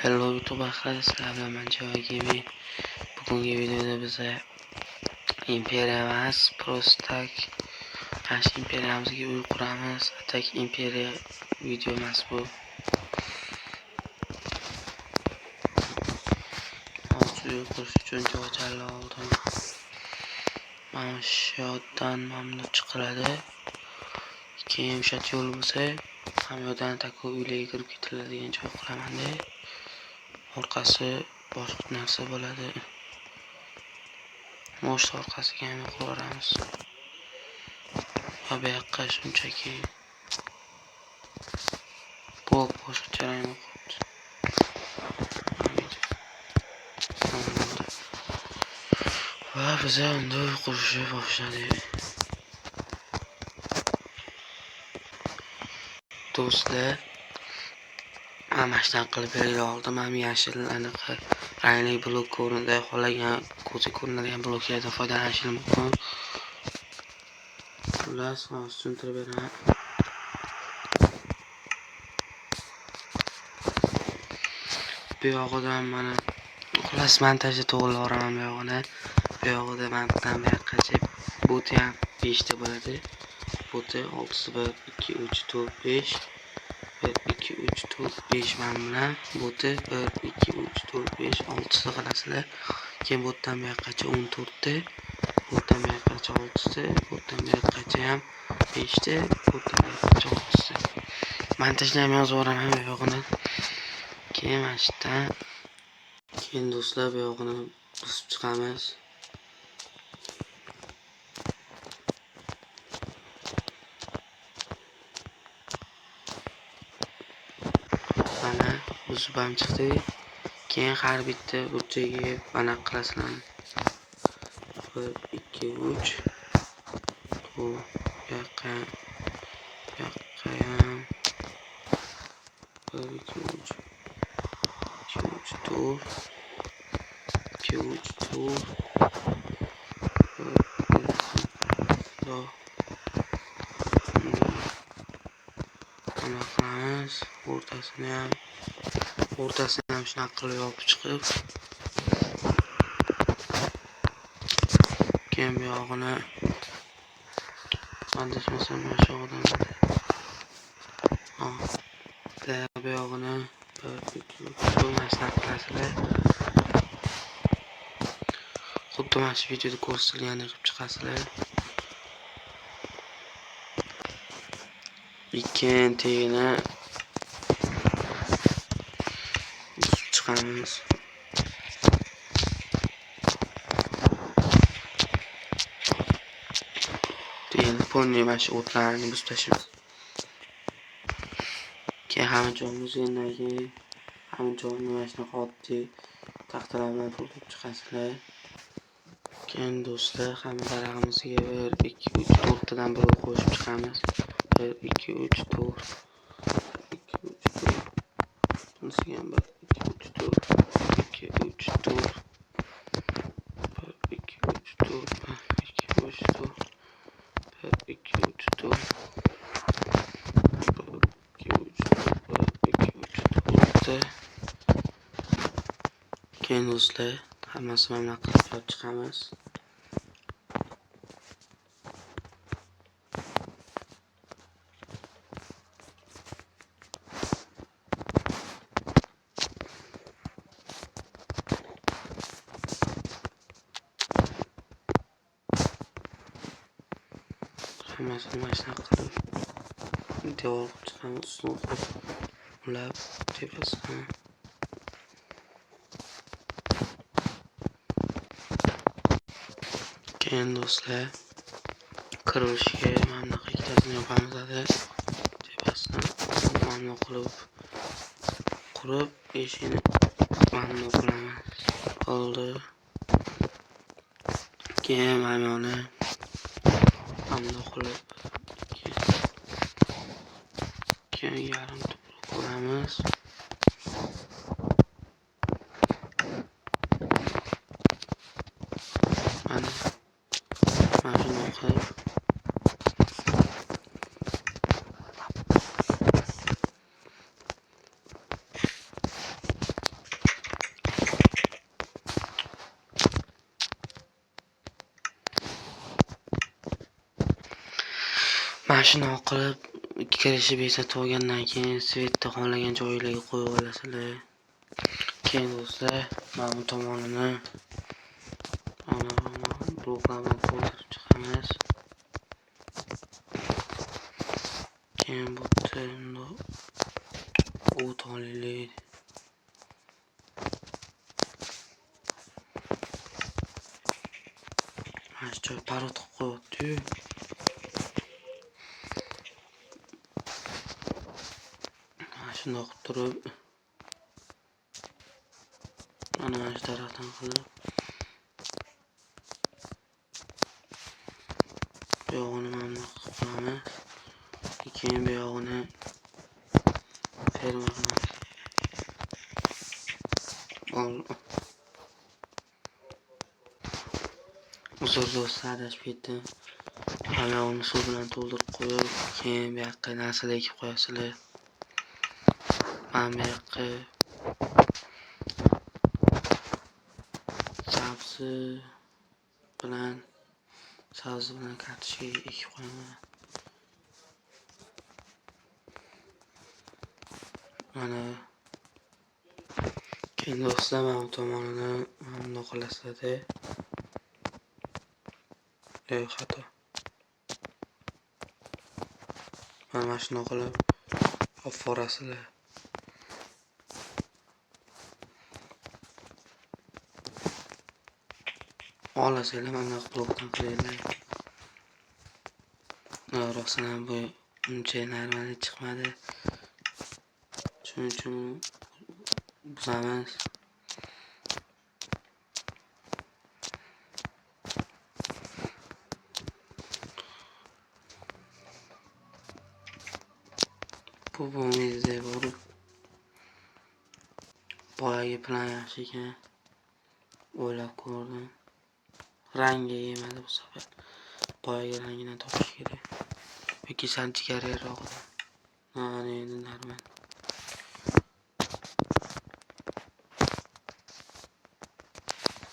Hello YouTube arkadaşlar, sizlar bilan Java Gaming. Bugungi videoda biz Imperiya emas, Prostak qarshi imperiyamizga uy quramiz. Attack Imperiya video emas bu. Uy qurish uchun joy tanlab oldim. Mana shu yerdan mamnun chiqiladi. Keyin yumshat yo'l bo'lsa, ham yo'ldan takka uylarga kirib ketiladigan joy quraman-da. Orqasi boshqa narsa bo'ladi. Mo'sh orqasiga ham quramiz. Va bu yoqqa shunchaki blok boshqa jarayon yo'q. Va biz unda qurishni boshladik. Do'stlar, mana shunday qilib bera oldim. Mana yashil aniq rangli blok ko'rinadi. Qolagan ko'zi ko'rinadigan bloklardan foydalanish mumkin. Xullas, hozir tushuntirib beraman. Bu yog'idan mana xullas montajda to'g'rilaraman bu yog'ini. Bu yog'ida mantadan bu yoqqacha bo'ti ham 5 ta bo'ladi. Bo'ti 6 1 2 3 4 5 1 2 3 4 5 mana bilan bo'ti 1 2 3 4 5 6 ta qilasizlar. Keyin bo'tdan bu yoqqacha 14 ta, bo'tdan bu yoqqacha 6 ta, bo'tdan bu yoqqacha ham 5 ta, bo'tdan bu yoqqacha 6 ta. Montajni ham yozib yuboraman bu yog'ini. Keyin mana shundan keyin do'stlar bu yog'ini buzib chiqamiz. Mana buzib ham chiqdi. Keyin har bitta burchagiga mana qilasizlar. 1 2 3 bu yoqqa ham 1 2 3 4 2 3 4 qilamiz. O'rtasini ham shunaqa qilib yopib chiqib, keyin bu yog'ini adashmasam mana shu yoqdan bu yog'ini 1 2 3 bo'lmasdan qilasizlar. Xuddi mana shu videoda ko'rsatilgandek qilib chiqasizlar. Ikkin tegini chiqamiz. Endi ponni mana shu o'tlarni buzib tashlaymiz. Keyin hamma joyimizga hamma joyni mana shunaqa oddiy taxtalar bilan to'ldirib chiqasizlar. Keyin do'stlar, hamma darag'imizga 1 2 3 4 tadan bir qo'shib chiqamiz. 1 2 3 4 2 3 4 bunisiga ham 1 2 3 4 2 3 4 1 2 3 4 1 2 3 4 1 2 3 4 keyin do'stlar, hammasini mana qilib chiqamiz. Hammasini mana shunaqa qilib devor qilib chiqamiz. Ustini ulab tepasidan keyin do'stlar, kirilishiga mana bunaqa ikkitasini yopamiz. Tepasidan mana qilib qurib, eshikni mana qilamiz. Oldi. Keyin mana buni mana qilib keyin yarim to'g'ri quramiz. Mana shunday qilib mashina qilib kirishib eslatib olgandan keyin svetni xohlagan joylarga qo'yib olasizlar. Keyin do'stlar, mana bu tomonini bloklarni to'ldirib chiqamiz. Keyin bu yerda o't oliylik. Mana shu joy parod qilib qo'yibdi-yu. Mana shundoq qilib turib, mana shu tarafdan qilib bu yog'ini mana bunaqa qilib qo'yamiz. Keyin bu yog'ini ferma qilamiz. Uzr do'stlar, adashib ketdim. Hamyog'ini suv bilan to'ldirib qo'yib, keyin bu yoqqa narsalar ekib qo'yasizlar. Mana bu yoqqa sabzi bilan kartoshka ekib qo'yaman. Mana keyin do'stlar, mana bu tomonini mana qilasizlar-da. Xato. Mana shuni qilib olib borasizlar. Olasizlar, mana blokdan qilinglar. Rostdan ham bu uncha normal chiqmadi. Shuning uchun buzamiz. Bu bo'lmaydi borib. Boyagi plan yaxshi ekan. O'ylab ko'rdim. Rangi yemadi bu safar. Boyagi rangidan topish kerak. Yoki sal jigarliroqdan. Mana endi normal.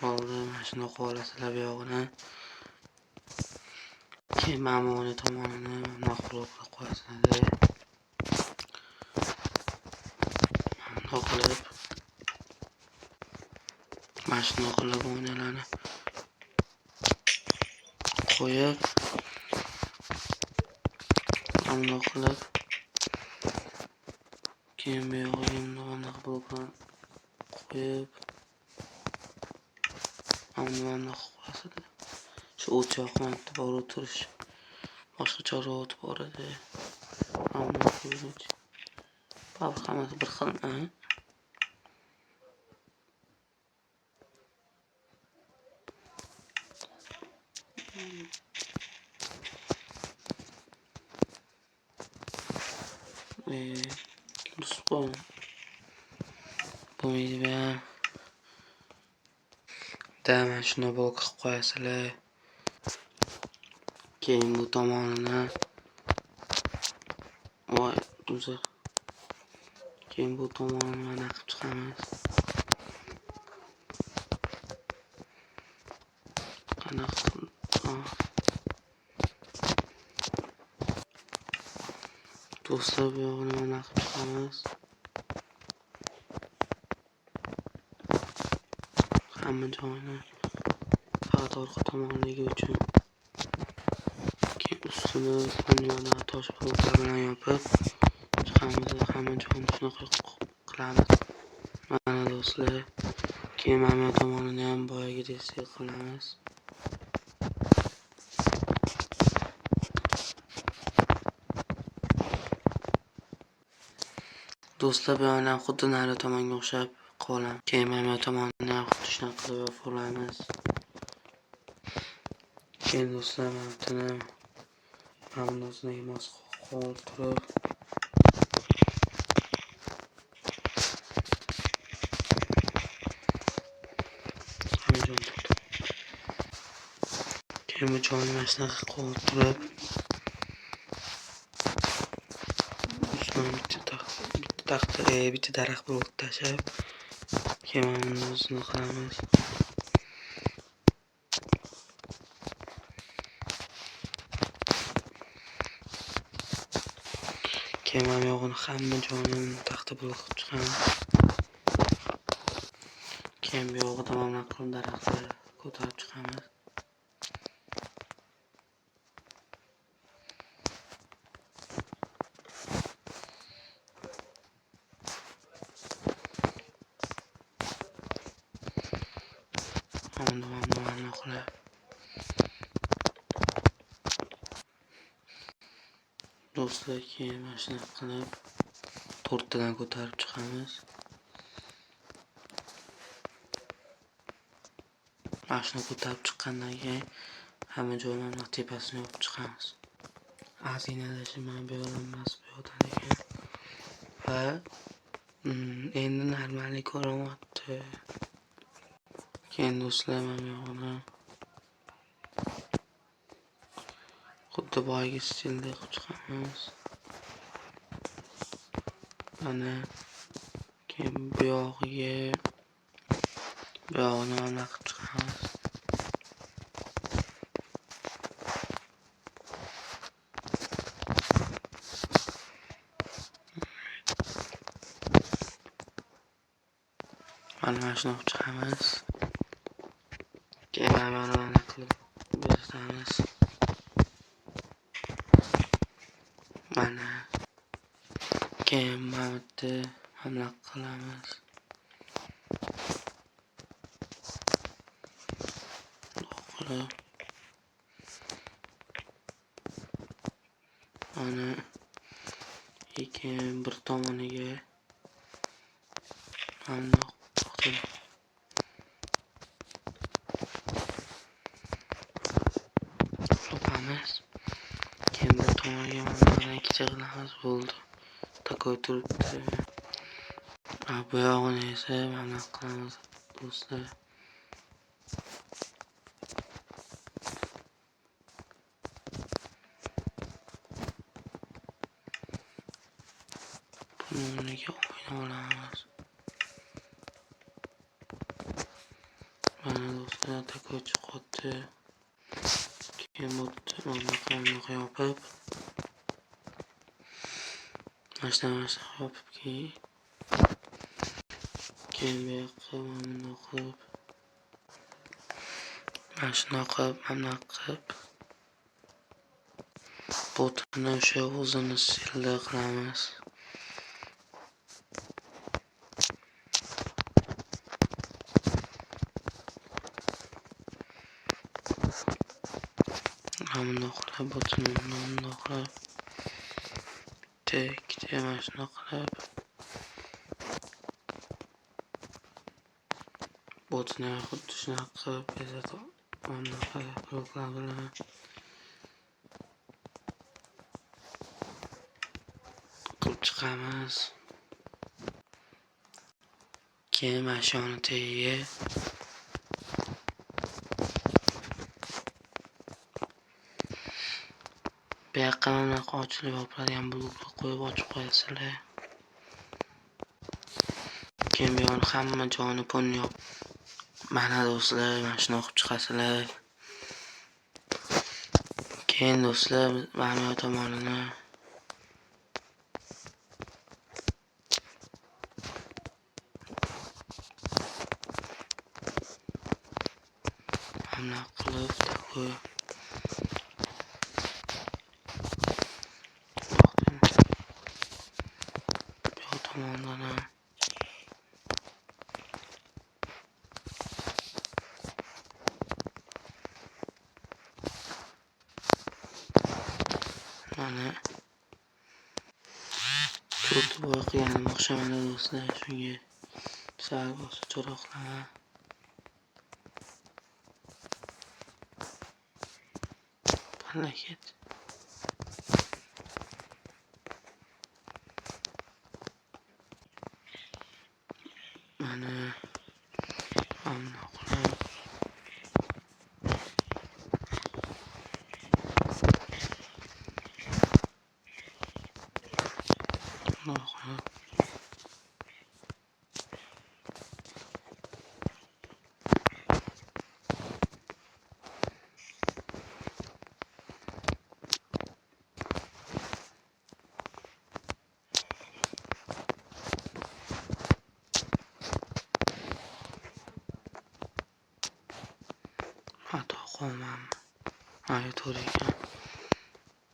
Bo'ldi, mana shuni qo'yasizlar bu yog'ini. Keyin mana bu tomonini maqbul qilib qo'yasizlar. Qilib mana shuni qilib o'ynalarni qo'yib mana qilib keyin bu yo'g'ini mana blokdan qo'yib mana qo'yasizlar. Shu o't yoqmayapti, bor o'tirish. Boshqa chora o't bor edi. Mana qo'yib. Hammasi bir xil. Bo'lmaydi be. Mana shuni blok qilib qo'yasizlar. Keyin bu tomonini uzr. Keyin bu tomonini mana qilib chiqamiz. Qanaqa do'stlar, bu yog'ini mana qilib chiqamiz. Hamma joyini faqat orqa tomonligi uchun. Keyin ustini mana tosh bloklar bilan yopib chiqamiz. Hamma joyini shunaqa qilamiz. Mana do'stlar, keyin mana tomonini ham boyagidek qilamiz. Do'stlar, bu ham xuddi nari tomonga o'xshab qo'yamiz. Keyin mana tomonini ham xuddi shunaqa qilib yopib. Keyin do'stlar, mana bunisiga mos qoldirib keyin bu joyni mana shunaqa qoldirib bitta daraxt blok tashlab keyin bunisizni qilamiz. keyin mana yog'ini hamma jonini taxta bo'lib chiqamiz. Keyin bu yog'ida mana qilib daraxtni ko'tarib chiqamiz. Mana qilib do'stlar, keyin mana shuni qilib to'rttadan ko'tarib chiqamiz. Mana shuni ko'tarib chiqqandan keyin hamma joylarni tepasini yopib chiqamiz. Azinalashi mana bu yoqdan emas, bu yoqdan ekan. Va endi normallik ko'rinyapti. Keyin do'stlar, mana bu yoqni xuddi boyagi stilda qilib chiqamiz. Mana keyin bu yog'iga bu yog'ini mana qilib chiqamiz. Mana shuni qilib chiqamiz. Keyin mana qilib beramiz. Mana keyin mana hamla qilamiz. Mana keyin bir tomoniga hamla qilib qilamiz. Keyin bir tomoniga mana ikkicha qilamiz. Bo'ldi. Takoy turibdi. Bu yog'ini esa mana qilamiz do'stlar. Bunga o'ynayolamiz. Mana do'stlar, takoy chiqdi. Keyin bunga yopib mana yopib keyin bu yoqqa mana qilib mana qilib botni o'sha o'zini stilda qilamiz. Mana qilib botni mana qilib ikkita mana shuni qilib botni xuddi shunaqa qilib bezatib mana qilib bloklar bilan qilib chiqamiz. Keyin mana shuni tagiga bu yoqqa mana ochilib yopiladigan bloklar qo'yib ochib qo'yasizlar. Keyin bu yoqni hamma joyini ponni yopib mana do'stlar, mana shuni qilib chiqasizlar. Keyin do'stlar, mana bu tomonini hamla qilib takoy bu tomondan ham mana to'rtta boy qilganim o'xshamadi do'stlar, shunga sal bo'lsa cho'roqlar harakat. Mana hamla qilib qo'ymanmi? Ha, to'g'ri ekan.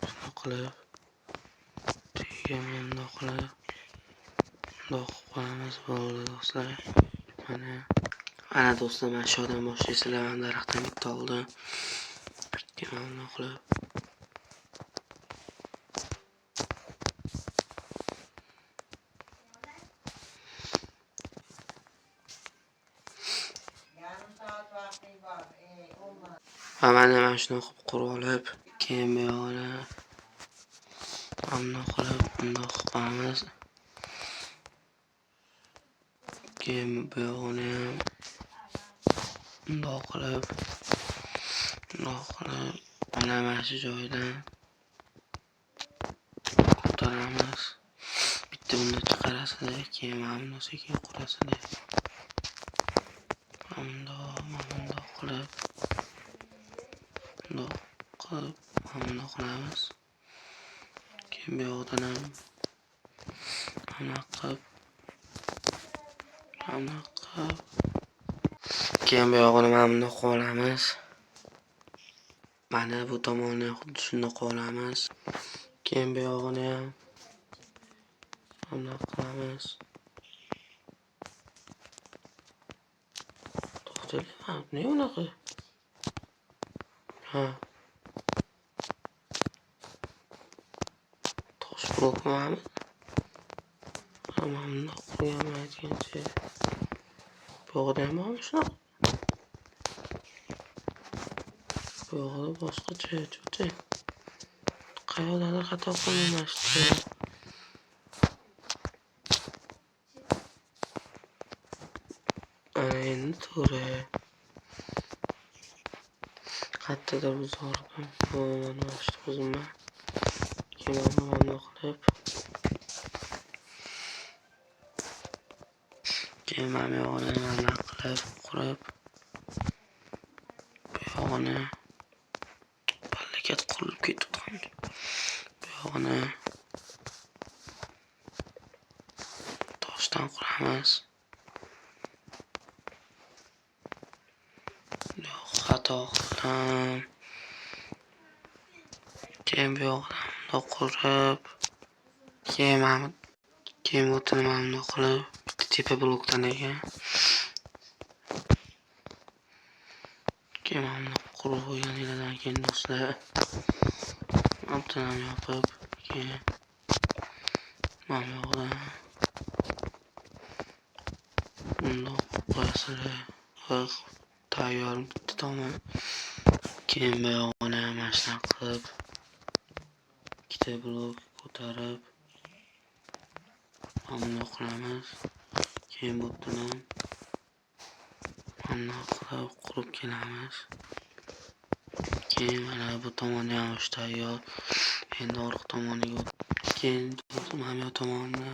Shuni qilib, tagiga bundoq qilib, bundoq qo'yamiz bo'ldi do'stlar. Mana do'stlar, mana shu yerdan boshlaysizlar. Mana daraxtdan bitta oldim. Bundoq qilib mana shuni qilib qurib olib, keyin bu yog'ini bundoq qilib bundoq qo'yamiz. Keyin bu yog'ini bundoq qilib mana shu joydan ko'taramiz. Bitta bunda chiqarasizlar, keyin mana buni sekin qurasizlar. Bundoq qilib bundoq qilamiz. Keyin bu yoqdan ham bundoq qilib keyin bu yog'ini mana bundoq qilamiz. Mana bu tomonni xuddi shunday qilamiz. Keyin bu yog'ini ham bundoq qilamiz. To'xtaylik, ne unaqa? Ha. Tosh blokmi? Hamma bundoq qo'yaman aytgancha. Bu yoqda ham bormi shunaqa? Bu yoqda boshqacha, cho'cha. Qayoqdadir xato qilmashdi. Ana endi to'g'ri. Qayerdadir buzardim. Mana shu buzma. Keyin bundoq qilib. Keyin mana yo'g'ini mana qilib qurib. Bu yo'g'ini balakat qilib ketibdi. Bu yo'g'ini toshdan quramiz. Xato qildim. Keyin bu yoqdan bundoq qurib, keyin o'tini mana bundoq qilib, bitta tepa blokdan ekan. Keyin mana bundoq qurib qo'yganinglardan keyin do'stlar, obdana yopib, keyin mana bu yoqdan bundoq qo'yasizlar. Tayyor bitta tomon. Keyin bu yog'ini mana shunaqa qilib, ikkita blok ko'tarib bundoq qilamiz. Keyin bu yerdan bundoq qilib qurib kelamiz. Keyin mana bu tomonni ham tayyor. Endi orqa tomoniga keyin mana bu tomonni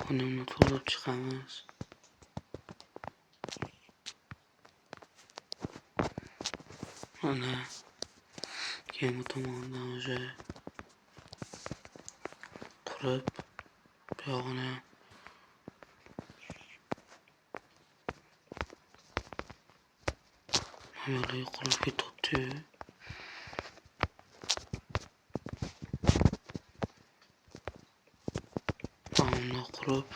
buni to'lib chiqamiz. Mana keyin bu tomondan o'sha qurib, bu yog'ini mana qurib ketibdi. Mana qurib,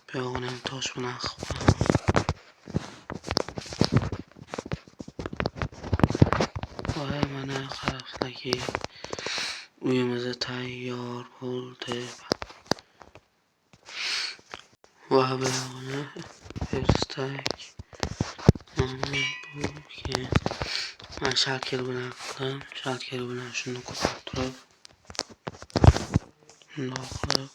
bu yog'ini ham tosh bilan qilib qo'yamiz. Va mana qarabsizlarki, uyimiz tayyor bo'ldi. Va bu yog'ini verstak. Mana shalkel bilan qildim. Shalkel bilan shuni ko'tarib turib, bundoq qilib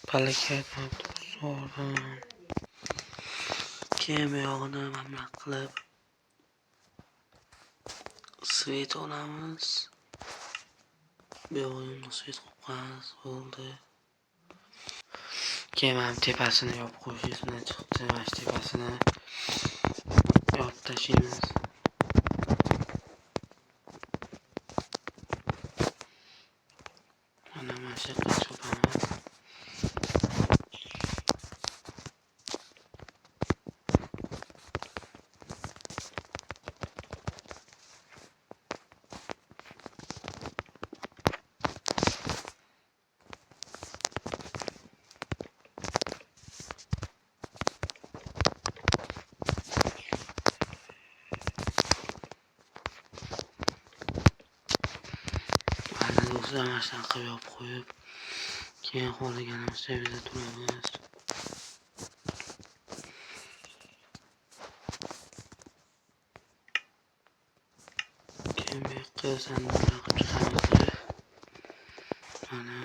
balakat sordim. Keyin bu yog'ini mana qilib svet olamiz. Bu yog'ini svet qilib qo'yamiz bo'ldi. Keyin mana tepasini yopib qo'yishimiz bilan chiqdi. Mana shu tepasini yopib tashlaymiz. Mana shu yoqqa chopamiz. zamasdan qilib yopib qo'yib, keyin xohlaganimizcha bizda turamiz. Keyin bu yoqqa sandiqlar qilib chiqamiz. Mana